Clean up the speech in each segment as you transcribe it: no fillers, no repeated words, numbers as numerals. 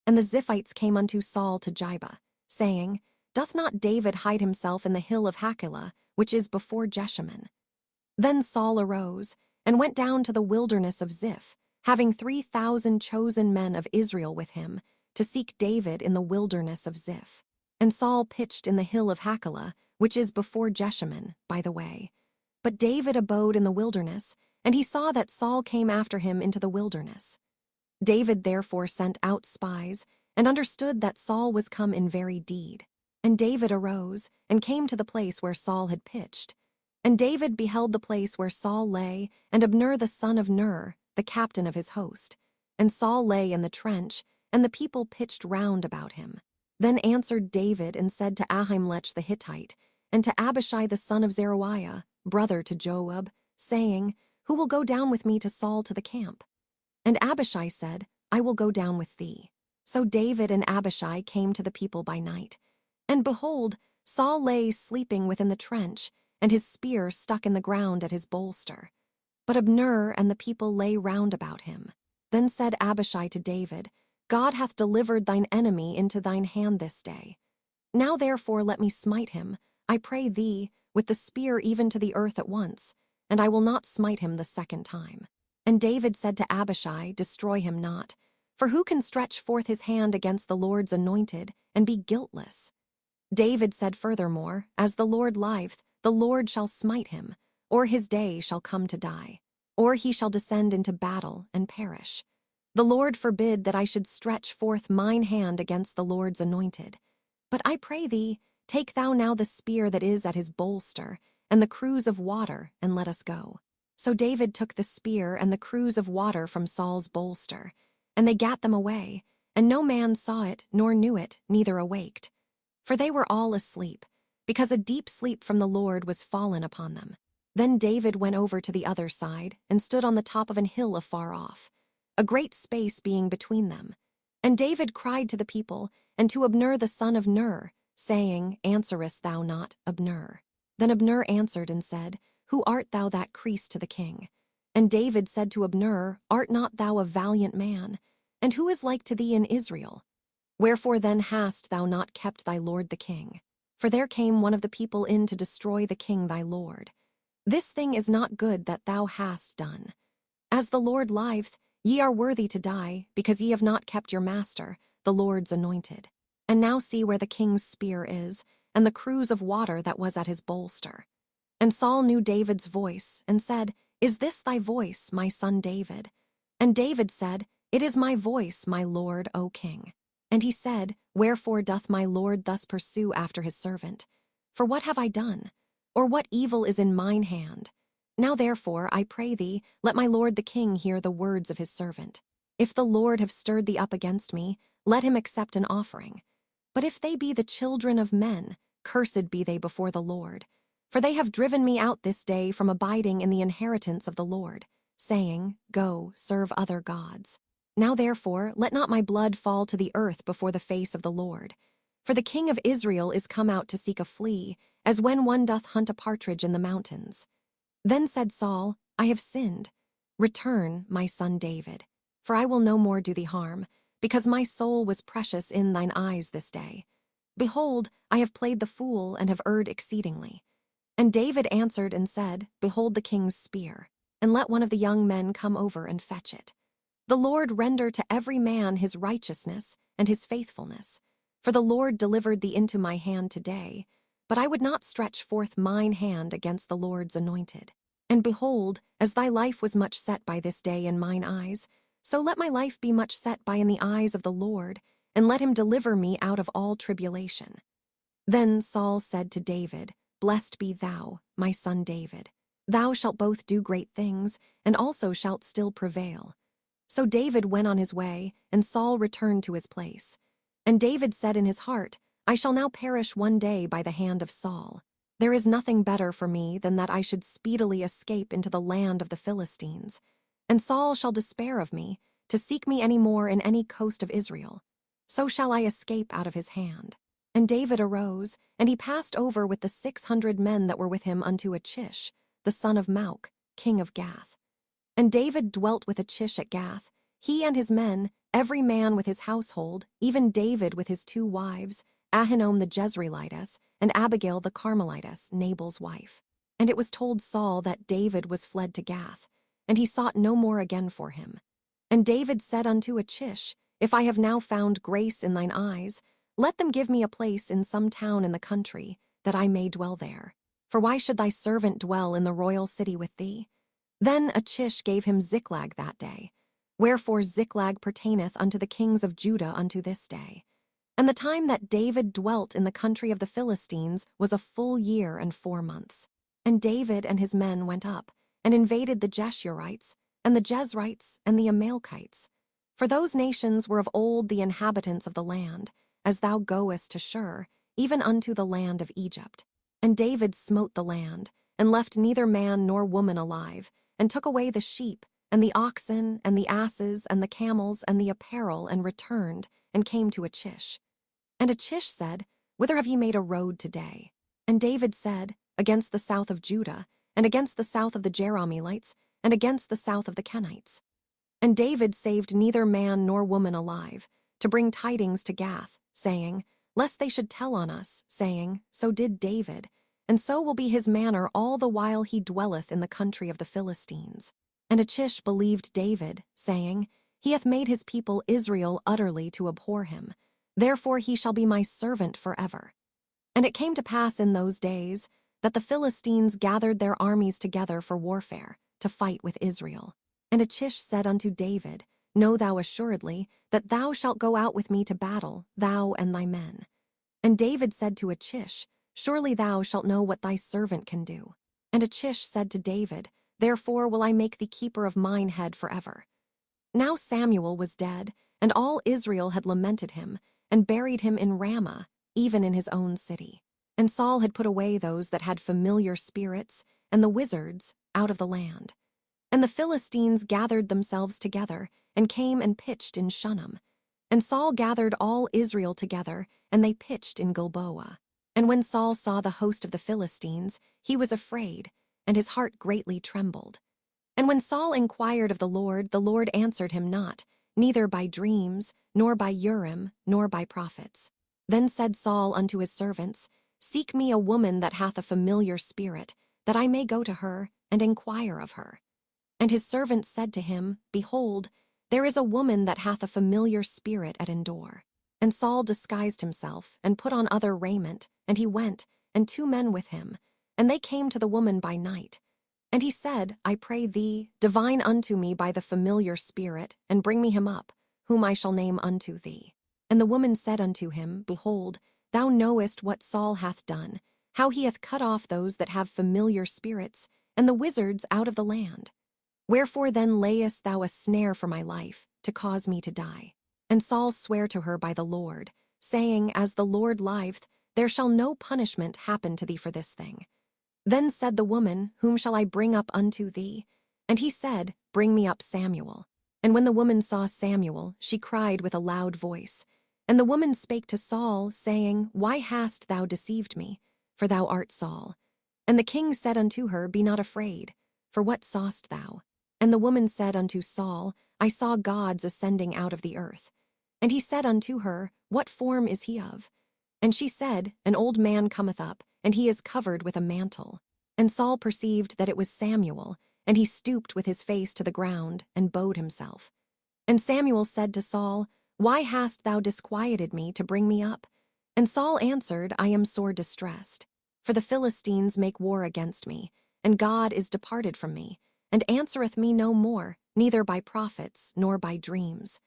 And the Ziphites came unto Saul to Gibeah, saying, Doth not David hide himself in the hill of Hachilah, which is before Jeshemun? Then Saul arose, and went down to the wilderness of Ziph, having 3,000 chosen men of Israel with him, to seek David in the wilderness of Ziph. And Saul pitched in the hill of Hachilah, which is before Jeshemun, by the way. But David abode in the wilderness, and he saw that Saul came after him into the wilderness. David therefore sent out spies, and understood that Saul was come in very deed. And David arose, and came to the place where Saul had pitched. And David beheld the place where Saul lay, and Abner the son of Ner, the captain of his host. And Saul lay in the trench, and the people pitched round about him. Then answered David and said to Ahimelech the Hittite, and to Abishai the son of Zeruiah, brother to Joab, saying, Who will go down with me to Saul to the camp? And Abishai said, I will go down with thee. So David and Abishai came to the people by night. And behold, Saul lay sleeping within the trench, and his spear stuck in the ground at his bolster. But Abner and the people lay round about him. Then said Abishai to David, God hath delivered thine enemy into thine hand this day. Now therefore let me smite him, I pray thee, with the spear even to the earth at once, and I will not smite him the second time. And David said to Abishai, Destroy him not, for who can stretch forth his hand against the Lord's anointed, and be guiltless? David said furthermore, As the Lord liveth, the Lord shall smite him, or his day shall come to die, or he shall descend into battle and perish. The Lord forbid that I should stretch forth mine hand against the Lord's anointed. But I pray thee, take thou now the spear that is at his bolster, and the cruse of water, and let us go. So David took the spear and the cruse of water from Saul's bolster, and they gat them away, and no man saw it, nor knew it, neither awaked. For they were all asleep, because a deep sleep from the Lord was fallen upon them. Then David went over to the other side, and stood on the top of an hill afar off, a great space being between them. And David cried to the people, and to Abner the son of Ner, saying, Answerest thou not, Abner? Then Abner answered and said, Who art thou that criest to the king? And David said to Abner, Art not thou a valiant man? And who is like to thee in Israel? Wherefore then hast thou not kept thy lord the king? For there came one of the people in to destroy the king thy lord. This thing is not good that thou hast done. As the Lord liveth, ye are worthy to die, because ye have not kept your master, the Lord's anointed. And now see where the king's spear is, and the cruse of water that was at his bolster. And Saul knew David's voice, and said, Is this thy voice, my son David? And David said, It is my voice, my lord, O king. And he said, Wherefore doth my lord thus pursue after his servant? For what have I done? Or what evil is in mine hand? Now therefore, I pray thee, let my lord the king hear the words of his servant. If the Lord have stirred thee up against me, let him accept an offering. But if they be the children of men, cursed be they before the Lord. For they have driven me out this day from abiding in the inheritance of the Lord, saying, Go, serve other gods. Now therefore, let not my blood fall to the earth before the face of the Lord. For the king of Israel is come out to seek a flea, as when one doth hunt a partridge in the mountains. Then said Saul, I have sinned. Return, my son David, for I will no more do thee harm, because my soul was precious in thine eyes this day. Behold, I have played the fool, and have erred exceedingly. And David answered and said, Behold the king's spear, and let one of the young men come over and fetch it. The Lord render to every man his righteousness and his faithfulness. For the Lord delivered thee into my hand today, but I would not stretch forth mine hand against the Lord's anointed. And behold, as thy life was much set by this day in mine eyes, so let my life be much set by in the eyes of the Lord, and let him deliver me out of all tribulation. Then Saul said to David, Blessed be thou, my son David. Thou shalt both do great things, and also shalt still prevail. So David went on his way, and Saul returned to his place. And David said in his heart, I shall now perish one day by the hand of Saul. There is nothing better for me than that I should speedily escape into the land of the Philistines. And Saul shall despair of me, to seek me any more in any coast of Israel. So shall I escape out of his hand. And David arose, and he passed over with the 600 men that were with him unto Achish, the son of Mauch, king of Gath. And David dwelt with Achish at Gath, he and his men, every man with his household, even David with his 2 wives, Ahinoam the Jezreelitess, and Abigail the Carmelitess, Nabal's wife. And it was told Saul that David was fled to Gath, and he sought no more again for him. And David said unto Achish, If I have now found grace in thine eyes, let them give me a place in some town in the country, that I may dwell there. For why should thy servant dwell in the royal city with thee? Then Achish gave him Ziklag that day. Wherefore Ziklag pertaineth unto the kings of Judah unto this day. And the time that David dwelt in the country of the Philistines was a full year and 4 months. And David and his men went up, and invaded the Geshurites, and the Jezrites, and the Amalekites. For those nations were of old the inhabitants of the land, as thou goest to Shur, even unto the land of Egypt. And David smote the land, and left neither man nor woman alive, and took away the sheep, and the oxen, and the asses, and the camels, and the apparel, and returned, and came to Achish. And Achish said, Whither have ye made a road today? And David said, Against the south of Judah, and against the south of the Jerahmeelites, and against the south of the Kenites. And David saved neither man nor woman alive, to bring tidings to Gath, saying, Lest they should tell on us, saying, So did David, and so will be his manner all the while he dwelleth in the country of the Philistines. And Achish believed David, saying, He hath made his people Israel utterly to abhor him. Therefore he shall be my servant forever. And it came to pass in those days that the Philistines gathered their armies together for warfare, to fight with Israel. And Achish said unto David, Know thou assuredly that thou shalt go out with me to battle, thou and thy men. And David said to Achish, Surely thou shalt know what thy servant can do. And Achish said to David, Therefore will I make thee keeper of mine head forever. Now Samuel was dead, and all Israel had lamented him, and buried him in Ramah, even in his own city. And Saul had put away those that had familiar spirits, and the wizards, out of the land. And the Philistines gathered themselves together, and came and pitched in Shunem. And Saul gathered all Israel together, and they pitched in Gilboa. And when Saul saw the host of the Philistines, he was afraid, and his heart greatly trembled. And when Saul inquired of the Lord answered him not, neither by dreams, nor by Urim, nor by prophets. Then said Saul unto his servants, Seek me a woman that hath a familiar spirit, that I may go to her, and inquire of her. And his servants said to him, Behold, there is a woman that hath a familiar spirit at Endor. And Saul disguised himself, and put on other raiment, and he went, and 2 men with him, and they came to the woman by night. And he said, I pray thee, divine unto me by the familiar spirit, and bring me him up, whom I shall name unto thee. And the woman said unto him, Behold, thou knowest what Saul hath done, how he hath cut off those that have familiar spirits, and the wizards out of the land. Wherefore then layest thou a snare for my life, to cause me to die? And Saul sware to her by the Lord, saying, As the Lord liveth, there shall no punishment happen to thee for this thing. Then said the woman, Whom shall I bring up unto thee? And he said, Bring me up Samuel. And when the woman saw Samuel, she cried with a loud voice. And the woman spake to Saul, saying, Why hast thou deceived me? For thou art Saul. And the king said unto her, Be not afraid, for what sawest thou? And the woman said unto Saul, I saw gods ascending out of the earth. And he said unto her, What form is he of? And she said, An old man cometh up, and he is covered with a mantle. And Saul perceived that it was Samuel, and he stooped with his face to the ground, and bowed himself. And Samuel said to Saul, Why hast thou disquieted me to bring me up? And Saul answered, I am sore distressed. For the Philistines make war against me, and God is departed from me, and answereth me no more, neither by prophets, nor by dreams.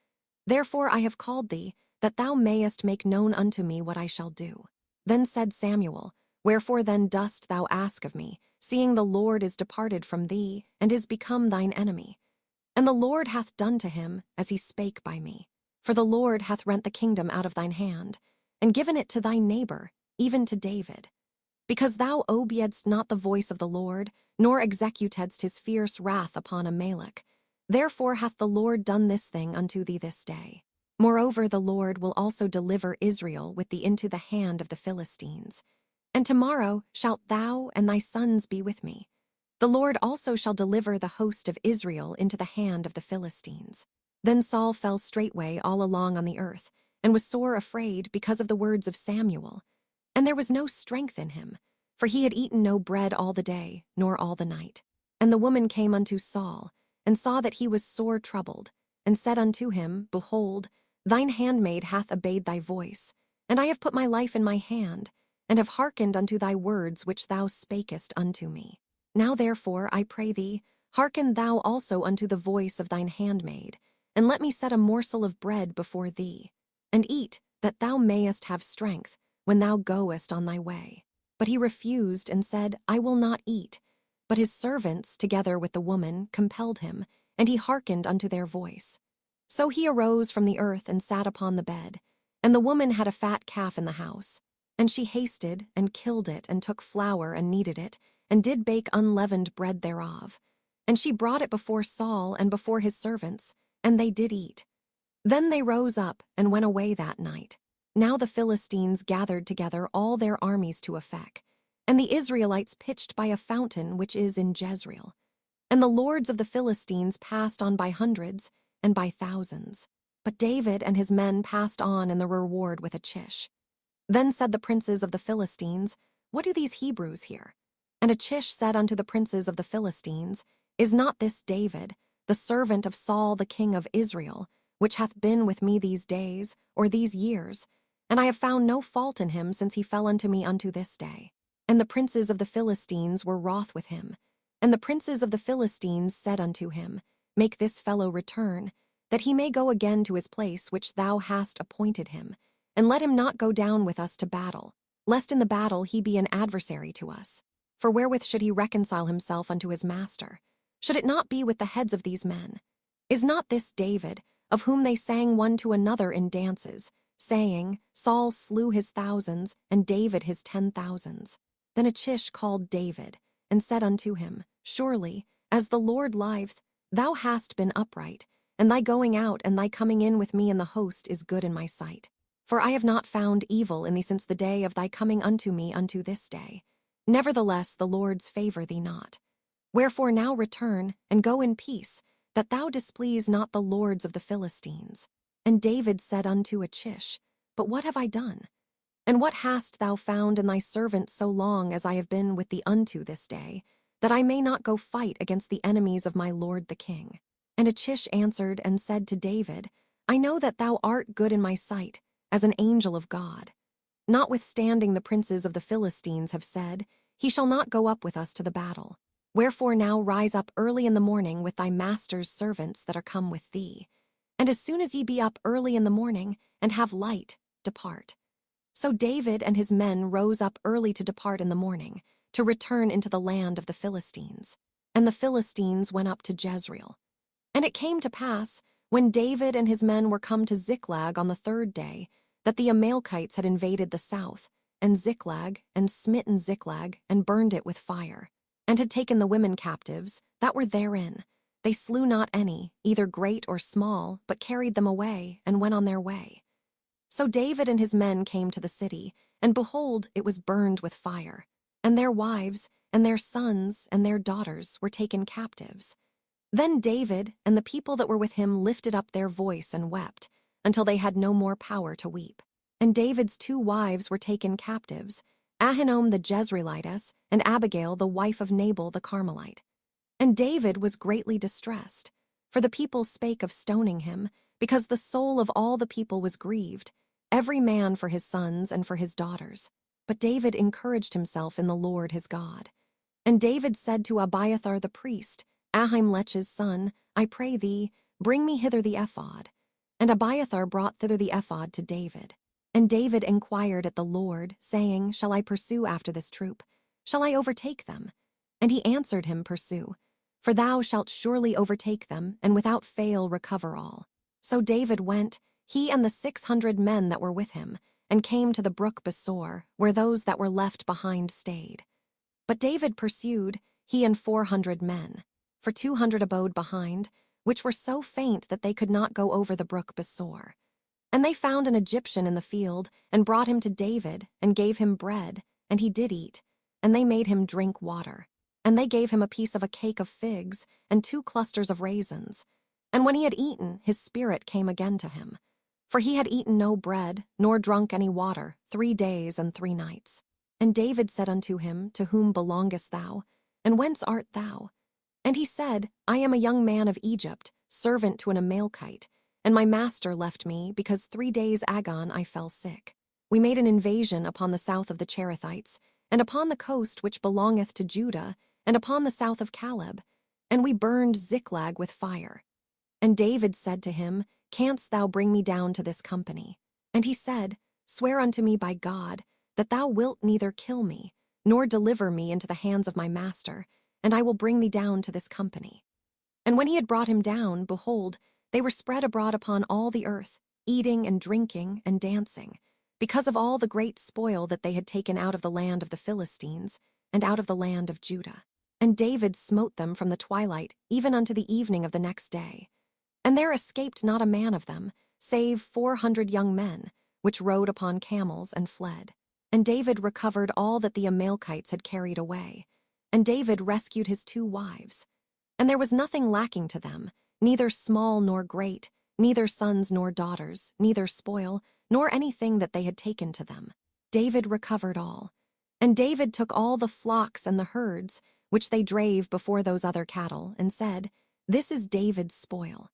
Therefore I have called thee, that thou mayest make known unto me what I shall do. Then said Samuel, Wherefore then dost thou ask of me, seeing the Lord is departed from thee, and is become thine enemy? And the Lord hath done to him as he spake by me. For the Lord hath rent the kingdom out of thine hand, and given it to thy neighbor, even to David. Because thou obeyedst not the voice of the Lord, nor executedst his fierce wrath upon Amalek, therefore hath the Lord done this thing unto thee this day. Moreover, the Lord will also deliver Israel with thee into the hand of the Philistines. And tomorrow shalt thou and thy sons be with me. The Lord also shall deliver the host of Israel into the hand of the Philistines. Then Saul fell straightway all along on the earth, and was sore afraid because of the words of Samuel. And there was no strength in him, for he had eaten no bread all the day, nor all the night. And the woman came unto Saul, and saw that he was sore troubled, and said unto him, Behold, thine handmaid hath obeyed thy voice, and I have put my life in my hand, and have hearkened unto thy words which thou spakest unto me. Now therefore, I pray thee, hearken thou also unto the voice of thine handmaid, and let me set a morsel of bread before thee, and eat, that thou mayest have strength when thou goest on thy way. But he refused and said, I will not eat. But his servants, together with the woman, compelled him, and he hearkened unto their voice. So he arose from the earth and sat upon the bed. And the woman had a fat calf in the house. And she hasted, and killed it, and took flour, and kneaded it, and did bake unleavened bread thereof. And she brought it before Saul and before his servants, and they did eat. Then they rose up, and went away that night. Now the Philistines gathered together all their armies to Aphek, and the Israelites pitched by a fountain which is in Jezreel. And the lords of the Philistines passed on by hundreds and by thousands. But David and his men passed on in the reward with Achish. Then said the princes of the Philistines, What do these Hebrews here? And Achish said unto the princes of the Philistines, Is not this David, the servant of Saul the king of Israel, which hath been with me these days, or these years? And I have found no fault in him since he fell unto me unto this day. And the princes of the Philistines were wroth with him. And the princes of the Philistines said unto him, Make this fellow return, that he may go again to his place which thou hast appointed him, and let him not go down with us to battle, lest in the battle he be an adversary to us. For wherewith should he reconcile himself unto his master? Should it not be with the heads of these men? Is not this David, of whom they sang one to another in dances, saying, Saul slew his thousands, and David his 10,000s? Then Achish called David, and said unto him, Surely, as the Lord liveth, thou hast been upright, and thy going out and thy coming in with me in the host is good in my sight. For I have not found evil in thee since the day of thy coming unto me unto this day. Nevertheless the Lord's favour thee not. Wherefore now return, and go in peace, that thou displease not the lords of the Philistines. And David said unto Achish, But what have I done? And what hast thou found in thy servant so long as I have been with thee unto this day, that I may not go fight against the enemies of my lord the king? And Achish answered and said to David, I know that thou art good in my sight, as an angel of God. Notwithstanding the princes of the Philistines have said, He shall not go up with us to the battle. Wherefore now rise up early in the morning with thy master's servants that are come with thee. And as soon as ye be up early in the morning, and have light, depart. So David and his men rose up early to depart in the morning, to return into the land of the Philistines. And the Philistines went up to Jezreel. And it came to pass, when David and his men were come to Ziklag on the third day, that the Amalekites had invaded the south, and Ziklag, and smitten Ziklag, and burned it with fire, and had taken the women captives that were therein. They slew not any, either great or small, but carried them away, and went on their way. So David and his men came to the city, and behold, it was burned with fire, and their wives, and their sons, and their daughters were taken captives. Then David and the people that were with him lifted up their voice and wept, until they had no more power to weep. And David's 2 wives were taken captives, Ahinoam the Jezreelitess, and Abigail the wife of Nabal the Carmelite. And David was greatly distressed, for the people spake of stoning him, because the soul of all the people was grieved, every man for his sons and for his daughters. But David encouraged himself in the Lord his God. And David said to Abiathar the priest, Ahimelech's son, I pray thee, bring me hither the ephod. And Abiathar brought thither the ephod to David. And David inquired at the Lord, saying, Shall I pursue after this troop? Shall I overtake them? And he answered him, Pursue, for thou shalt surely overtake them, and without fail recover all. So David went, he and the 600 men that were with him, and came to the brook Besor, where those that were left behind stayed. But David pursued, he and 400 men. For 200 abode behind, which were so faint that they could not go over the brook Besor. And they found an Egyptian in the field, and brought him to David, and gave him bread, and he did eat, and they made him drink water. And they gave him a piece of a cake of figs, and 2 clusters of raisins. And when he had eaten, his spirit came again to him. For he had eaten no bread, nor drunk any water, 3 days and 3 nights. And David said unto him, To whom belongest thou? And whence art thou? And he said, I am a young man of Egypt, servant to an Amalekite, and my master left me, because 3 days agone I fell sick. We made an invasion upon the south of the Cherethites, and upon the coast which belongeth to Judah, and upon the south of Caleb, and we burned Ziklag with fire. And David said to him, Canst thou bring me down to this company? And he said, Swear unto me by God, that thou wilt neither kill me, nor deliver me into the hands of my master, and I will bring thee down to this company. And when he had brought him down, behold, they were spread abroad upon all the earth, eating and drinking and dancing, because of all the great spoil that they had taken out of the land of the Philistines, and out of the land of Judah. And David smote them from the twilight even unto the evening of the next day. And there escaped not a man of them, save 400 young men, which rode upon camels and fled. And David recovered all that the Amalekites had carried away. And David rescued his 2 wives. And there was nothing lacking to them, neither small nor great, neither sons nor daughters, neither spoil, nor anything that they had taken to them. David recovered all. And David took all the flocks and the herds, which they drave before those other cattle, and said, This is David's spoil.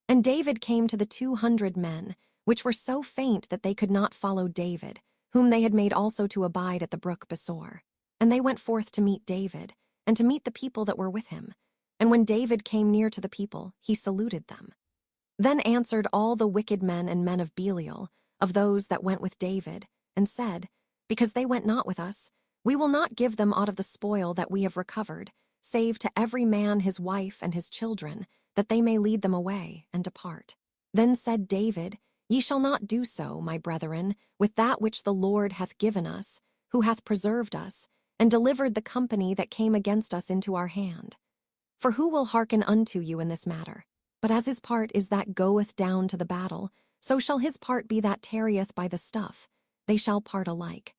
And David came to the 200 men, which were so faint that they could not follow David, whom they had made also to abide at the brook Besor. And they went forth to meet David, and to meet the people that were with him. And when David came near to the people, he saluted them. Then answered all the wicked men and men of Belial, of those that went with David, and said, Because they went not with us, we will not give them aught of the spoil that we have recovered, save to every man his wife and his children, that they may lead them away and depart. Then said David, Ye shall not do so, my brethren, with that which the Lord hath given us, who hath preserved us, and delivered the company that came against us into our hand. For who will hearken unto you in this matter? But as his part is that goeth down to the battle, so shall his part be that tarrieth by the stuff. They shall part alike.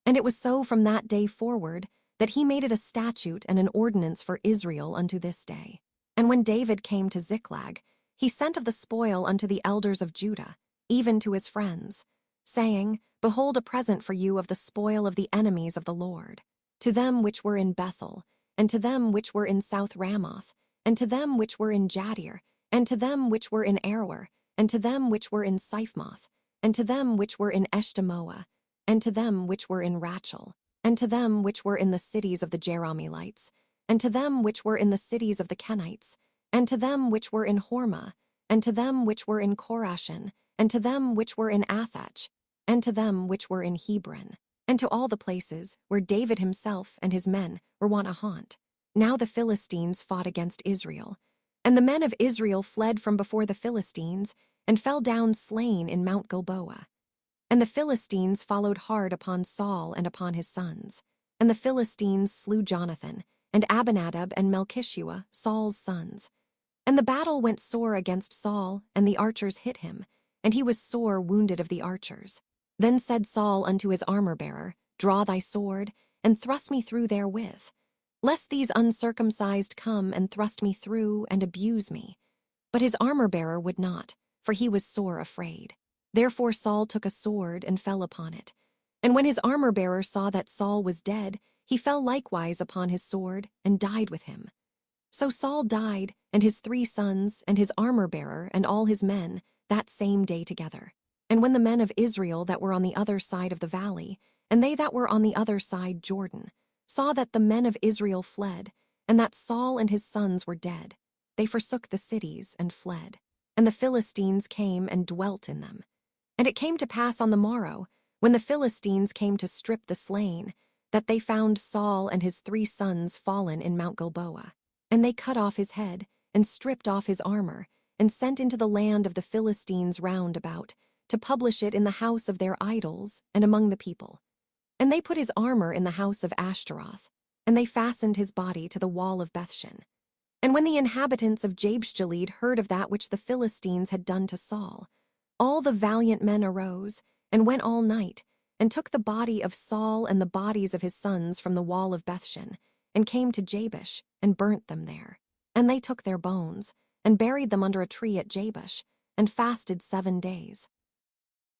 And it was so from that day forward, that he made it a statute and an ordinance for Israel unto this day. And when David came to Ziklag, he sent of the spoil unto the elders of Judah, even to his friends, saying, Behold a present for you of the spoil of the enemies of the Lord, to them which were in Bethel, and to them which were in South Ramoth, and to them which were in Jadir, and to them which were in Aroer, and to them which were in Siphmoth, and to them which were in Eshtemoa, and to them which were in Rachel, and to them which were in the cities of the Jerahmeelites, and to them which were in the cities of the Kenites, and to them which were in Hormah, and to them which were in Chorashan, and to them which were in Athach, and to them which were in Hebron, and to all the places where David himself and his men were wont to haunt. Now the Philistines fought against Israel, and the men of Israel fled from before the Philistines, and fell down slain in Mount Gilboa. And the Philistines followed hard upon Saul and upon his sons. And the Philistines slew Jonathan, and Abinadab and Melchishua, Saul's sons. And the battle went sore against Saul, and the archers hit him, and he was sore wounded of the archers. Then said Saul unto his armor-bearer, Draw thy sword, and thrust me through therewith, lest these uncircumcised come and thrust me through and abuse me. But his armor-bearer would not, for he was sore afraid. Therefore Saul took a sword and fell upon it. And when his armor-bearer saw that Saul was dead, he fell likewise upon his sword, and died with him. So Saul died, and his 3 sons, and his armor-bearer, and all his men, that same day together. And when the men of Israel that were on the other side of the valley, and they that were on the other side Jordan, saw that the men of Israel fled, and that Saul and his sons were dead, they forsook the cities and fled. And the Philistines came and dwelt in them. And it came to pass on the morrow, when the Philistines came to strip the slain, that they found Saul and his 3 sons fallen in Mount Gilboa. And they cut off his head, and stripped off his armor, and sent into the land of the Philistines round about, to publish it in the house of their idols and among the people. And they put his armor in the house of Ashtaroth, and they fastened his body to the wall of Bethshan. And when the inhabitants of Jabeshgilead heard of that which the Philistines had done to Saul, all the valiant men arose, and went all night, and took the body of Saul and the bodies of his sons from the wall of Bethshan, and came to Jabesh, and burnt them there. And they took their bones, and buried them under a tree at Jabesh, and fasted 7 days.